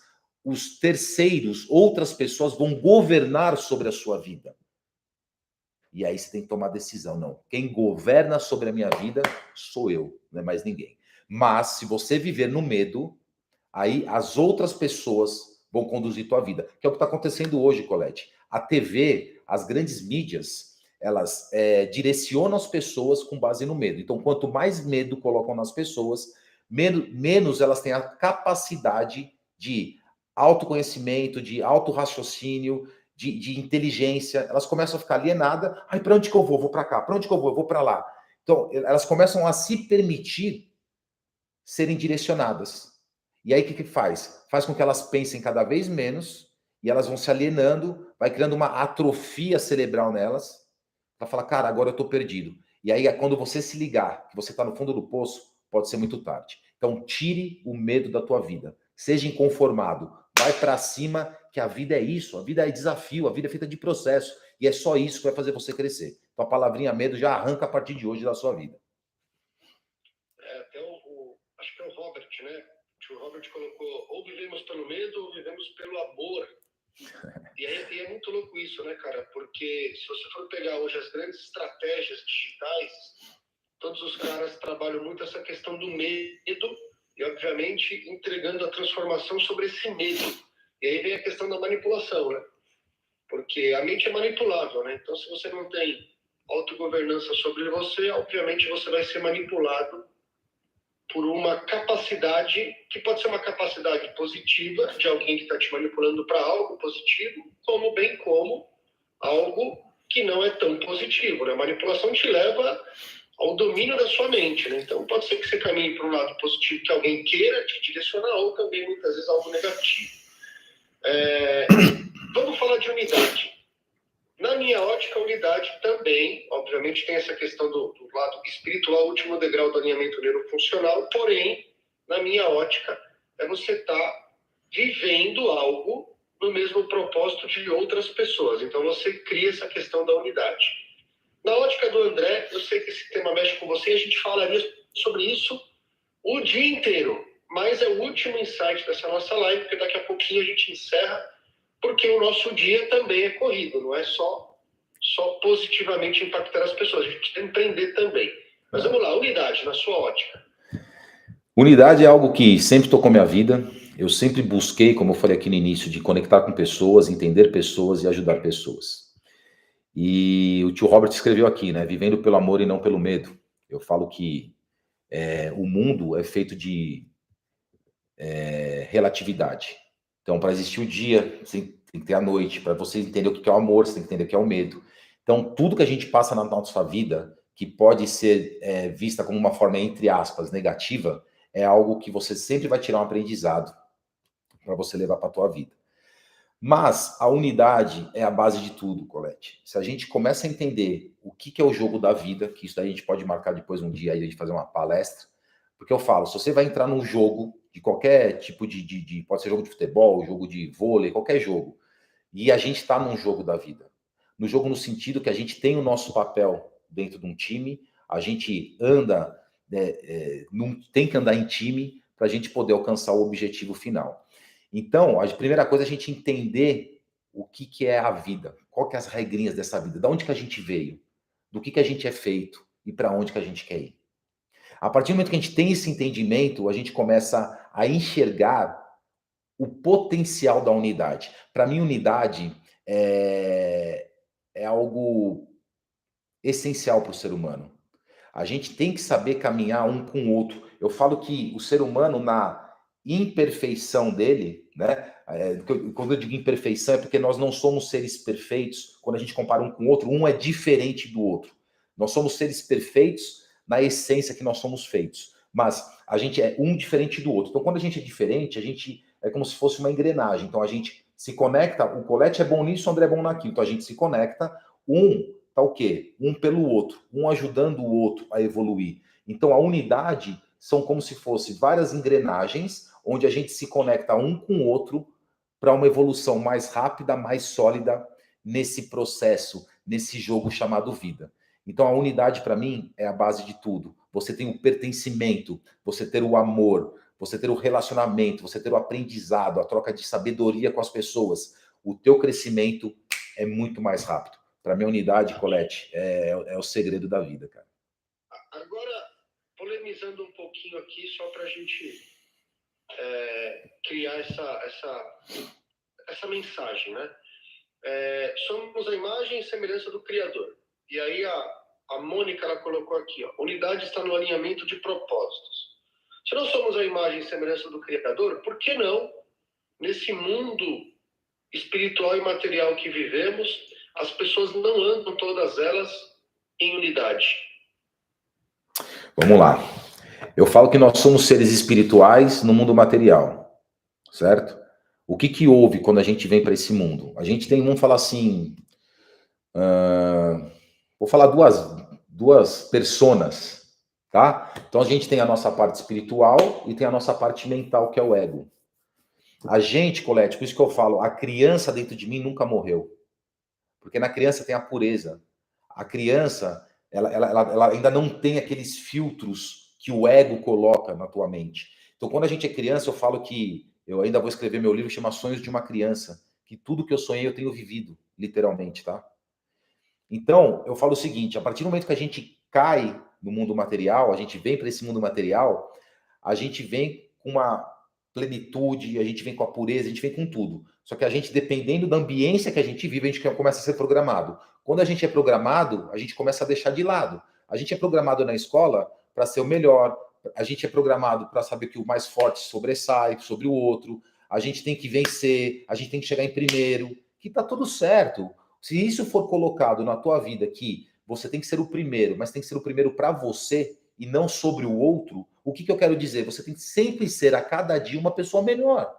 os terceiros, outras pessoas vão governar sobre a sua vida. E aí você tem que tomar decisão. Não, quem governa sobre a minha vida sou eu, não é mais ninguém. Mas se você viver no medo, aí as outras pessoas vão conduzir tua vida. Que é o que está acontecendo hoje, Colete. A TV, as grandes mídias, elas direcionam as pessoas com base no medo. Então, quanto mais medo colocam nas pessoas, menos elas têm a capacidade de autoconhecimento, de autorraciocínio, de inteligência. Elas começam a ficar alienadas. Ai, para onde que eu vou? Vou para cá. Para onde que eu vou? Eu vou para lá. Então, elas começam a se permitir serem direcionadas. E aí o que faz? Faz com que elas pensem cada vez menos e elas vão se alienando, vai criando uma atrofia cerebral nelas, para falar, cara, agora eu estou perdido. E aí, quando você se ligar que você está no fundo do poço, pode ser muito tarde. Então, tire o medo da tua vida. Seja inconformado. Vai para cima, que a vida é isso. A vida é desafio, a vida é feita de processo. E é só isso que vai fazer você crescer. Então, a palavrinha medo já arranca a partir de hoje da sua vida. Até acho que é o Robert, né? O Robert colocou, ou vivemos pelo medo, ou vivemos pelo amor. E é muito louco isso, né, cara? Porque se você for pegar hoje as grandes estratégias digitais, todos os caras trabalham muito essa questão do medo e, obviamente, entregando a transformação sobre esse medo. E aí vem a questão da manipulação, né? Porque a mente é manipulável, né? Então, se você não tem autogovernança sobre você, obviamente você vai ser manipulado por uma capacidade, que pode ser uma capacidade positiva, de alguém que está te manipulando para algo positivo, como algo que não é tão positivo, né? A manipulação te leva ao domínio da sua mente, né? Então, pode ser que você caminhe para um lado positivo, que alguém queira te direcionar, ou também, muitas vezes, algo negativo. Vamos falar de unidade. Na minha ótica, a unidade também, obviamente, tem essa questão do lado espiritual, o último degrau do alinhamento neurofuncional, porém, na minha ótica, é você estar vivendo algo no mesmo propósito de outras pessoas. Então, você cria essa questão da unidade. Na ótica do André, eu sei que esse tema mexe com você, a gente falaria sobre isso o dia inteiro, mas é o último insight dessa nossa live, porque daqui a pouquinho a gente encerra, porque o nosso dia também é corrido, não é só positivamente impactar as pessoas, a gente tem que empreender também. Mas vamos lá, unidade, na sua ótica. Unidade é algo que sempre tocou minha vida. Eu sempre busquei, como eu falei aqui no início, de conectar com pessoas, entender pessoas e ajudar pessoas. E o tio Robert escreveu aqui, né? Vivendo pelo amor e não pelo medo. Eu falo que o mundo é feito de relatividade. Então, para existir o dia, você tem que ter a noite. Para você entender o que é o amor, você tem que entender o que é o medo. Então, tudo que a gente passa na nossa vida, que pode ser vista como uma forma, entre aspas, negativa, é algo que você sempre vai tirar um aprendizado para você levar para a tua vida. Mas a unidade é a base de tudo, Colete. Se a gente começa a entender o que é o jogo da vida, que isso daí a gente pode marcar depois um dia aí, a gente fazer uma palestra, porque eu falo, se você vai entrar num jogo de qualquer tipo pode ser jogo de futebol, jogo de vôlei, qualquer jogo, e a gente está num jogo da vida. No jogo no sentido que a gente tem o nosso papel dentro de um time, a gente anda, tem que andar em time para a gente poder alcançar o objetivo final. Então, a primeira coisa é a gente entender o que é a vida, qual que é as regrinhas dessa vida, de onde que a gente veio, do que a gente é feito e para onde que a gente quer ir. A partir do momento que a gente tem esse entendimento, a gente começa a enxergar o potencial da unidade. Para mim, unidade é algo essencial para o ser humano. A gente tem que saber caminhar um com o outro. Eu falo que o ser humano, na imperfeição dele, né? Quando eu digo imperfeição, é porque nós não somos seres perfeitos. Quando a gente compara um com o outro, um é diferente do outro. Nós somos seres perfeitos na essência que nós somos feitos. Mas a gente é um diferente do outro. Então, quando a gente é diferente, a gente é como se fosse uma engrenagem. Então, a gente se conecta, o Colete é bom nisso, o André é bom naquilo. Então, a gente se conecta, tá o quê? Um pelo outro, um ajudando o outro a evoluir. Então, a unidade são como se fosse várias engrenagens onde a gente se conecta um com o outro para uma evolução mais rápida, mais sólida nesse processo, nesse jogo chamado vida. Então, a unidade, para mim, é a base de tudo. Você tem o pertencimento, você ter o amor, você ter o relacionamento, você ter o aprendizado, a troca de sabedoria com as pessoas. O teu crescimento é muito mais rápido. Para mim, a unidade, Colete, é o segredo da vida, cara. Agora, polemizando um pouquinho aqui, só para a gente criar essa mensagem, né? Somos a imagem e semelhança do Criador. E aí a Mônica, ela colocou aqui, ó, unidade está no alinhamento de propósitos. Se nós somos a imagem e semelhança do Criador, por que não, nesse mundo espiritual e material que vivemos, as pessoas não andam todas elas em unidade? Vamos lá. Eu falo que nós somos seres espirituais no mundo material, certo? O que houve quando a gente vem para esse mundo? A gente tem, vamos falar assim, vou falar duas personas, tá? Então a gente tem a nossa parte espiritual e tem a nossa parte mental, que é o ego. A gente, Colete, por isso que eu falo, a criança dentro de mim nunca morreu. Porque na criança tem a pureza. A criança, ela ainda não tem aqueles filtros que o ego coloca na tua mente. Então, quando a gente é criança, eu falo que eu ainda vou escrever meu livro que chama Sonhos de uma Criança, que tudo que eu sonhei eu tenho vivido, literalmente, tá? Então, eu falo o seguinte, a partir do momento que a gente cai no mundo material, a gente vem para esse mundo material, a gente vem com uma plenitude, a gente vem com a pureza, a gente vem com tudo. Só que a gente, dependendo da ambiência que a gente vive, a gente começa a ser programado. Quando a gente é programado, a gente começa a deixar de lado. A gente é programado na escola para ser o melhor, a gente é programado para saber que o mais forte sobressai sobre o outro, a gente tem que vencer, a gente tem que chegar em primeiro, que tá tudo certo. Se isso for colocado na tua vida que você tem que ser o primeiro, mas tem que ser o primeiro para você e não sobre o outro, o que eu quero dizer? Você tem que sempre ser a cada dia uma pessoa melhor.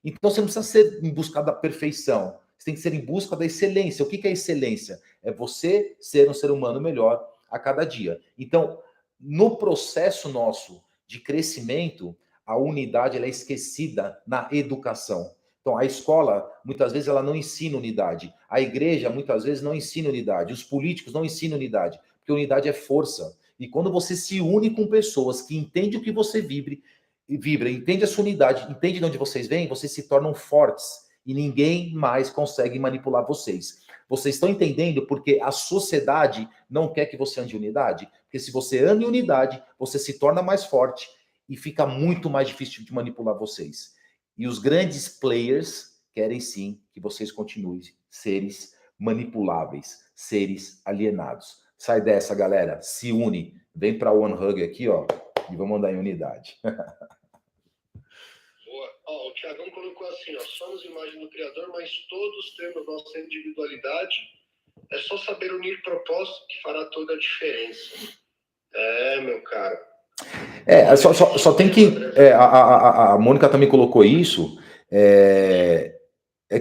Então você não precisa ser em busca da perfeição, você tem que ser em busca da excelência. O que é excelência? É você ser um ser humano melhor a cada dia. Então, no processo nosso de crescimento, a unidade ela é esquecida na educação. Então, a escola, muitas vezes, ela não ensina unidade. A igreja, muitas vezes, não ensina unidade. Os políticos não ensinam unidade, porque unidade é força. E quando você se une com pessoas que entendem o que você vibra, entende a sua unidade, entende de onde vocês vêm, vocês se tornam fortes. E ninguém mais consegue manipular vocês. Vocês estão entendendo porque a sociedade não quer que você ande em unidade? Porque se você anda em unidade, você se torna mais forte e fica muito mais difícil de manipular vocês. E os grandes players querem sim que vocês continuem seres manipuláveis, seres alienados. Sai dessa, galera. Se une. Vem para One Hug aqui, ó, e vamos andar em unidade. Boa. Ó, o Thiagão colocou assim, ó, somos imagem do Criador, mas todos temos nossa individualidade. É só saber unir propósito que fará toda a diferença. Meu caro. Só tem que... a Mônica também colocou isso. É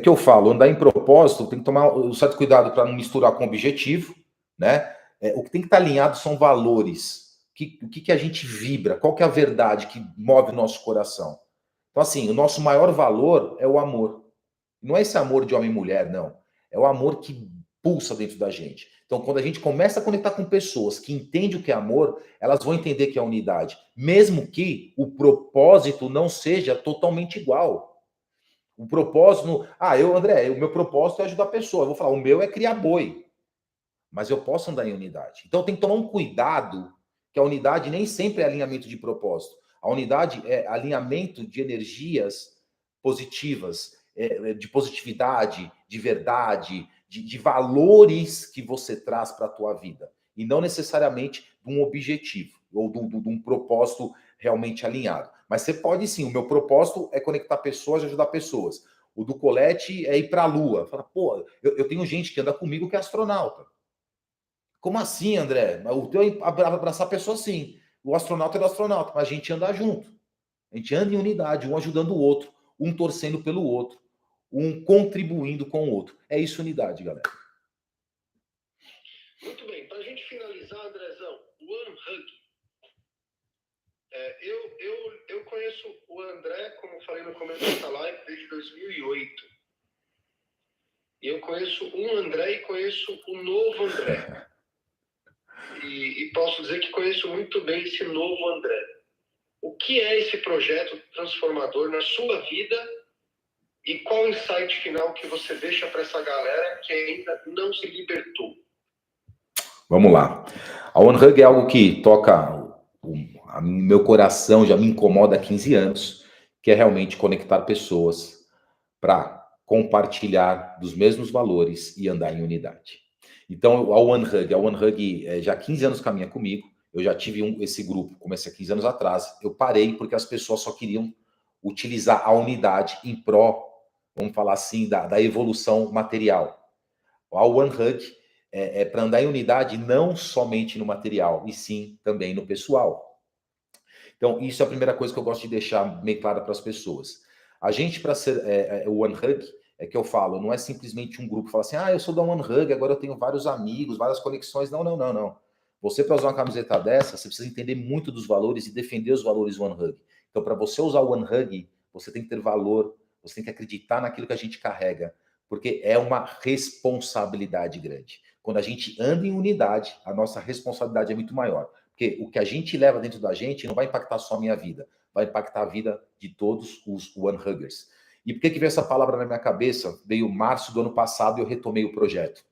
que eu falo, andar em propósito, tem que tomar um certo cuidado para não misturar com objetivo, né? O que tem que estar alinhado são valores. O que a gente vibra? Qual que é a verdade que move o nosso coração? Então, assim, o nosso maior valor é o amor. Não é esse amor de homem e mulher, não. É o amor que pulsa dentro da gente. Então, quando a gente começa a conectar com pessoas que entendem o que é amor, elas vão entender que é unidade. Mesmo que o propósito não seja totalmente igual. O propósito... André, o meu propósito é ajudar a pessoa. Eu vou falar, o meu é criar boi. Mas eu posso andar em unidade. Então tem que tomar um cuidado, que a unidade nem sempre é alinhamento de propósito. A unidade é alinhamento de energias positivas, de positividade, de verdade, de valores que você traz para a tua vida. E não necessariamente de um objetivo, ou de um propósito realmente alinhado. Mas você pode sim, o meu propósito é conectar pessoas e ajudar pessoas. O do Colete é ir para a Lua. Fala, pô, eu tenho gente que anda comigo que é astronauta. Como assim, André? O teu é abraçar a pessoa, sim. O astronauta é do astronauta, mas a gente anda junto. A gente anda em unidade, um ajudando o outro, um torcendo pelo outro, um contribuindo com o outro. É isso, unidade, galera. Muito bem. Para a gente finalizar, Andrezão, One Hug. Eu conheço o André, como falei no começo dessa live, desde 2008. E eu conheço um André e conheço o novo André. E posso dizer que conheço muito bem esse novo André. O que é esse projeto transformador na sua vida e qual o insight final que você deixa para essa galera que ainda não se libertou? Vamos lá. A One Hug é algo que toca meu coração, já me incomoda há 15 anos, que é realmente conectar pessoas para compartilhar dos mesmos valores e andar em unidade. Então, a One Hug já há 15 anos caminha comigo. Eu já tive esse grupo, comecei há 15 anos atrás. Eu parei porque as pessoas só queriam utilizar a unidade em pró, vamos falar assim, da evolução material. A One Hug é para andar em unidade não somente no material, e sim também no pessoal. Então, isso é a primeira coisa que eu gosto de deixar meio clara para as pessoas. A gente, para ser o One Hug, é que eu falo, não é simplesmente um grupo que fala assim, eu sou da One Hug, agora eu tenho vários amigos, várias conexões. Não, não, não, não. Você, para usar uma camiseta dessa, você precisa entender muito dos valores e defender os valores One Hug. Então, para você usar o One Hug, você tem que ter valor, você tem que acreditar naquilo que a gente carrega, porque é uma responsabilidade grande. Quando a gente anda em unidade, a nossa responsabilidade é muito maior. Porque o que a gente leva dentro da gente não vai impactar só a minha vida, vai impactar a vida de todos os One Huggers. E por que veio essa palavra na minha cabeça? Veio março do ano passado e eu retomei o projeto.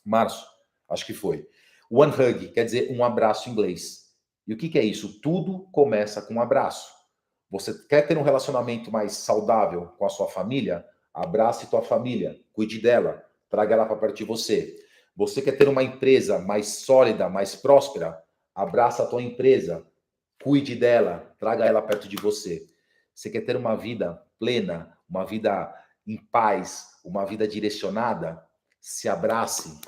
Março, acho que foi. One Hug quer dizer um abraço em inglês. E o que é isso? Tudo começa com um abraço. Você quer ter um relacionamento mais saudável com a sua família? Abrace tua família, cuide dela, traga ela para perto de você. Você quer ter uma empresa mais sólida, mais próspera? Abraça a tua empresa, cuide dela, traga ela perto de você. Você quer ter uma vida plena, uma vida em paz, uma vida direcionada? Se abrace,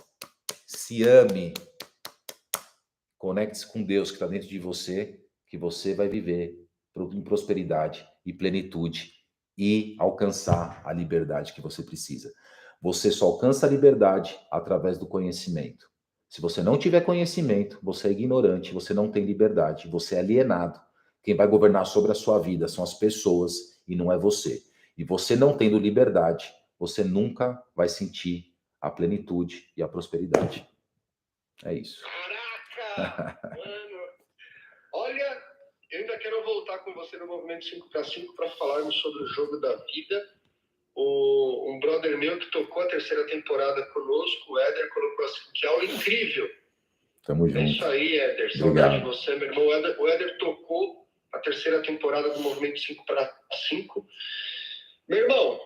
se ame, conecte-se com Deus que está dentro de você, que você vai viver em prosperidade e plenitude e alcançar a liberdade que você precisa. Você só alcança a liberdade através do conhecimento. Se você não tiver conhecimento, você é ignorante, você não tem liberdade, você é alienado. Quem vai governar sobre a sua vida são as pessoas e não é você. E você não tendo liberdade, você nunca vai sentir a plenitude e a prosperidade. É isso. Caraca! Mano! Olha, eu ainda quero voltar com você no Movimento 5x5 para falarmos sobre o jogo da vida. Um brother meu que tocou a terceira temporada conosco, o Éder, colocou assim, que aula incrível. Tamo junto. É isso aí, Éder. Saudade de você, meu irmão. O Éder tocou a terceira temporada do Movimento 5x5. Meu irmão,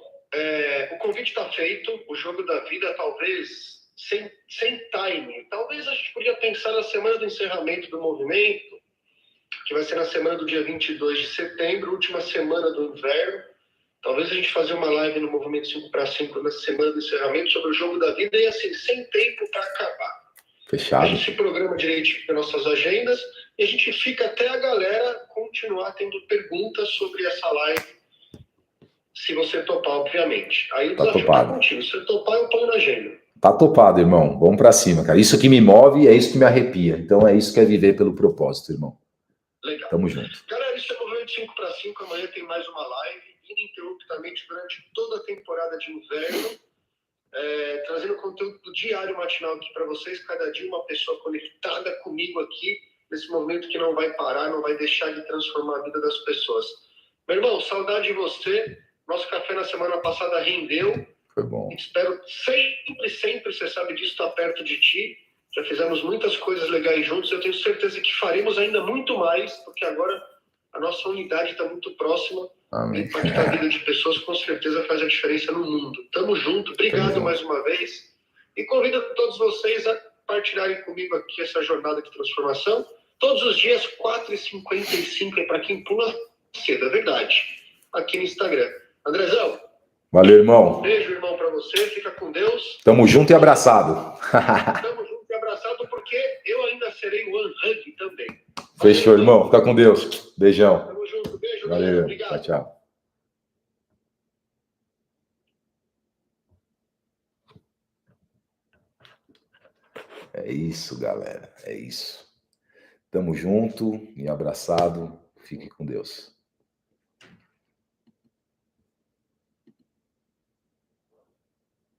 o convite está feito. O jogo da vida, talvez sem time. Talvez a gente podia pensar na semana do encerramento do movimento, que vai ser na semana do dia 22 de setembro, última semana do inverno. Talvez a gente fazer uma live no Movimento 5x5 na semana do encerramento sobre o jogo da vida e assim, sem tempo para acabar. Fechado. A gente se programa direitinho para nossas agendas e a gente fica até a galera continuar tendo perguntas sobre essa live, se você topar, obviamente. Aí o desafio tá contigo. Se você topar, eu ponho na agenda. Tá topado, irmão. Vamos para cima, cara. Isso que me move, é isso que me arrepia. Então é isso que é viver pelo propósito, irmão. Legal. Tamo junto. Galera, isso é o Movimento 5x5. Amanhã tem mais uma live, ininterruptamente durante toda a temporada de inverno, trazendo conteúdo diário matinal aqui para vocês. Cada dia uma pessoa conectada comigo aqui, nesse movimento que não vai parar, não vai deixar de transformar a vida das pessoas. Meu irmão, saudade de você. Nosso café na semana passada rendeu. Foi bom. Espero sempre, você sabe disso, estar perto de ti. Já fizemos muitas coisas legais juntos. Eu tenho certeza que faremos ainda muito mais, porque agora a nossa unidade está muito próxima. Amém. Impactar a vida de pessoas com certeza faz a diferença no mundo. Tamo junto. Obrigado mais uma vez. E convido todos vocês a partilharem comigo aqui essa jornada de transformação. Todos os dias, 4h55, é para quem pula cedo, é verdade. Aqui no Instagram. Andrezão. Valeu, irmão. Beijo, irmão, para você. Fica com Deus. Tamo junto e abraçado. Tamo junto e abraçado, porque eu ainda serei o One Hug também. Fechou, irmão. Fica com Deus. Beijão. Tamo junto. Beijo, Valeu. galera. Obrigado. Tchau, tchau. É isso, galera. É isso. Tamo junto e abraçado. Fique com Deus.